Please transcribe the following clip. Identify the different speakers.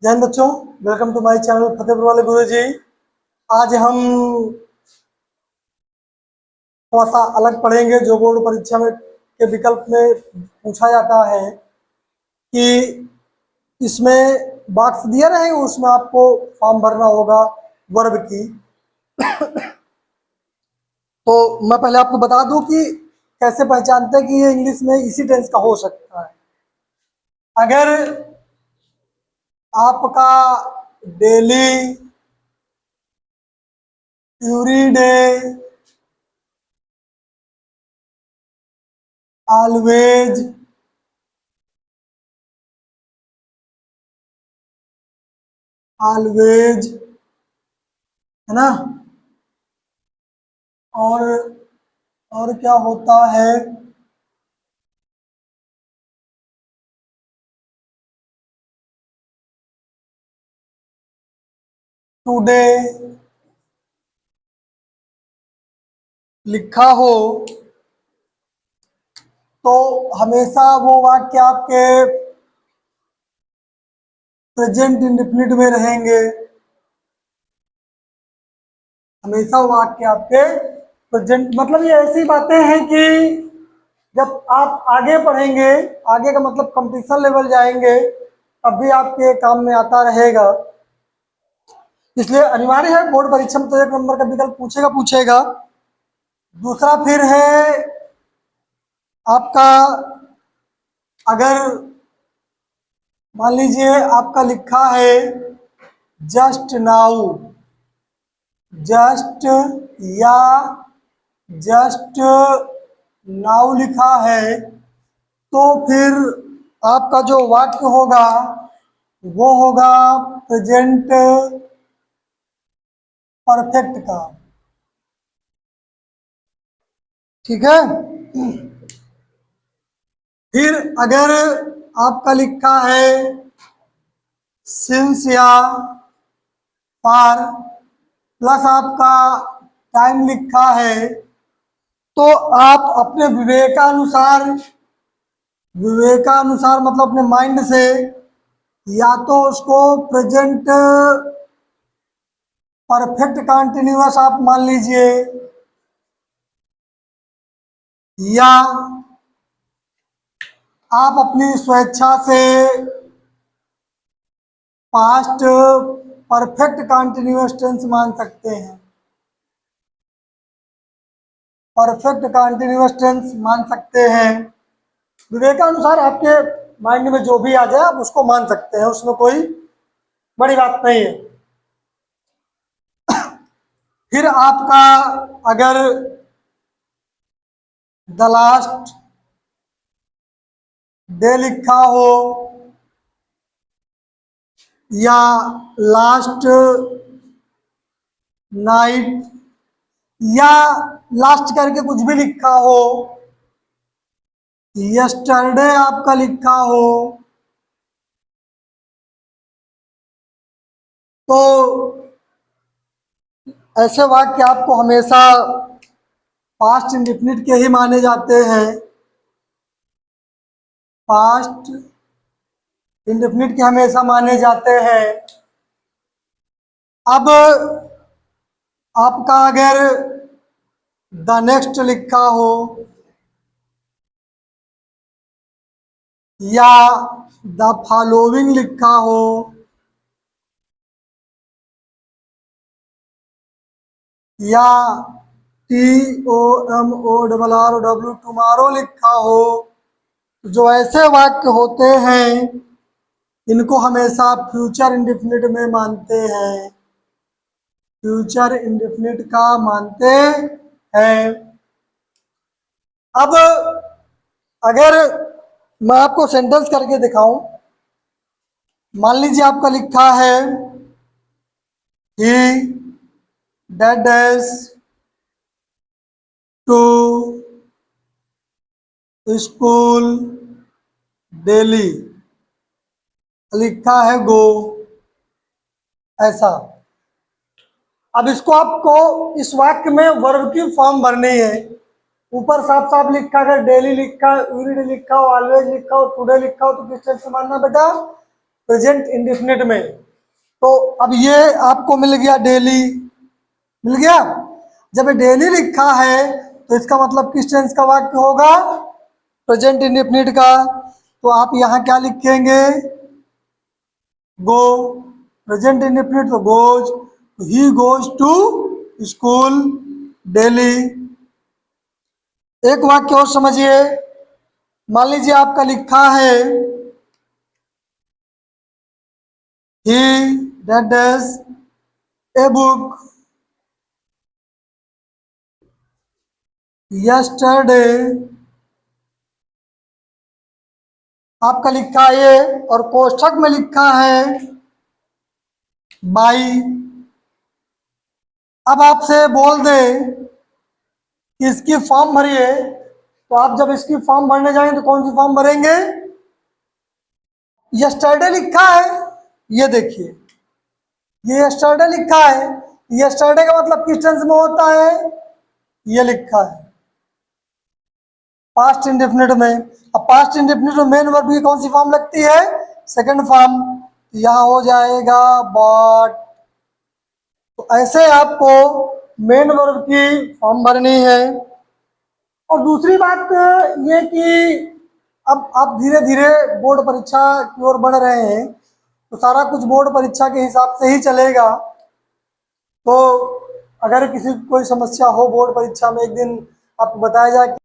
Speaker 1: जय हिंद बच्चों, welcome to my channel Fatehpur वाले गुरुजी। आज हम थोड़ा सा अलग पढ़ेंगे। जो बोर्ड परीक्षा में के विकल्प में पूछा जाता है कि इसमें बॉक्स दिया रहेगा, उसमें आपको फॉर्म भरना होगा वर्ब की। तो मैं पहले आपको बता दूं कि कैसे पहचानते हैं कि ये इंग्लिश में इसी टेंस का हो सकता है। अगर आपका डेली, एवरीडे, ऑलवेज, ऑलवेज, है ना। और और क्या होता है, टुडे लिखा हो, तो हमेशा वो वाक्य आपके प्रेजेंट इंडेफिनिट में रहेंगे। हमेशा वो वाक्य आपके प्रेजेंट, मतलब ये ऐसी बातें हैं कि जब आप आगे पढ़ेंगे, आगे का मतलब कंपटीशन लेवल जाएंगे, तब भी आपके काम में आता रहेगा। इसलिए अनिवार्य है, बोर्ड परीक्षा में तो 1 नंबर का विकल्प पूछेगा पूछेगा। दूसरा फिर है आपका, अगर मान लीजिए आपका लिखा है जस्ट नाउ, जस्ट या जस्ट नाउ लिखा है, तो फिर आपका जो वाक्य होगा वो होगा प्रेजेंट परफेक्ट का। ठीक है। फिर अगर आपका लिखा है सिंस या फॉर, प्लस आपका टाइम लिखा है, तो आप अपने विवेकानुसार मतलब अपने माइंड से या तो उसको प्रेजेंट परफेक्ट कंटिन्यूअस आप मान लीजिए, या आप अपनी स्वेच्छा से पास्ट परफेक्ट कंटिन्यूअस टेंस मान सकते हैं। परफेक्ट कंटिन्यूअस टेंस मान सकते हैं। विवेकानुसार आपके माइंड में जो भी आ जाए आप उसको मान सकते हैं, उसमें कोई बड़ी बात नहीं है। फिर आपका अगर द लास्ट डे लिखा हो, या लास्ट नाइट, या लास्ट करके कुछ भी लिखा हो, यस्टरडे आपका लिखा हो, तो ऐसे वाक्य आपको हमेशा पास्ट इंडेफिनिट के ही माने जाते हैं। पास्ट इंडेफिनिट के हमेशा माने जाते हैं। अब आपका अगर द नेक्स्ट लिखा हो, या द फॉलोइंग लिखा हो, या TOMORROW टुमारो लिखा हो, जो ऐसे वाक्य होते हैं इनको हमेशा फ्यूचर इंडेफिनिट में मानते हैं, फ्यूचर इंडेफिनिट का मानते हैं। अब अगर मैं आपको सेंटेंस करके दिखाऊं, मान लीजिए आपका लिखा है he dash to school daily, लिखा है गो, ऐसा। अब इसको आपको इस वाक्य में वर्ब की फॉर्म भरनी है। ऊपर साफ साफ लिखा, अगर डेली लिखा, एवरीडे लिखा हो, ऑलवेज लिखा हो, टुडे लिखा हो, तो किस टेंस से मानना बेटा? प्रेजेंट इंडेफिनिट में। तो अब ये आपको मिल गया डेली, मिल गया। जब ये डेली लिखा है तो इसका मतलब किस टेंस का वाक्य होगा, प्रेजेंट इंडेफिनिट का। तो आप यहाँ क्या लिखेंगे, गो, प्रेजेंट इंडेफिनिट तो goes, he goes to school daily. एक वाक्य और समझिए, मान लीजिए आपका लिखा है ही reads a book yesterday, आपका लिखा है ये और कोष्ठक में लिखा है बाई। अब आपसे बोल दे कि इसकी फॉर्म भरिए, तो आप जब इसकी फॉर्म भरने जाएंगे तो कौन सी फॉर्म भरेंगे, यस्टरडे लिखा है, ये देखिए ये यस्टरडे लिखा है, यस्टरडे का मतलब किस टेंस में होता है, ये लिखा है पास्ट इंडेफिनिट में। अब पास्ट इंडेफिनिट में मेन वर्ब की कौन सी फॉर्म लगती है, सेकंड फॉर्म, तो यहाँ हो जाएगा बॉट। तो ऐसे आपको मेन वर्ब की फॉर्म भरनी है। और दूसरी बात ये कि अब आप धीरे धीरे बोर्ड परीक्षा की ओर बढ़ रहे हैं, तो सारा कुछ बोर्ड परीक्षा के हिसाब से ही चलेगा। तो अगर किसी कोई समस्या हो बोर्ड परीक्षा में, एक दिन आपको बताया जाए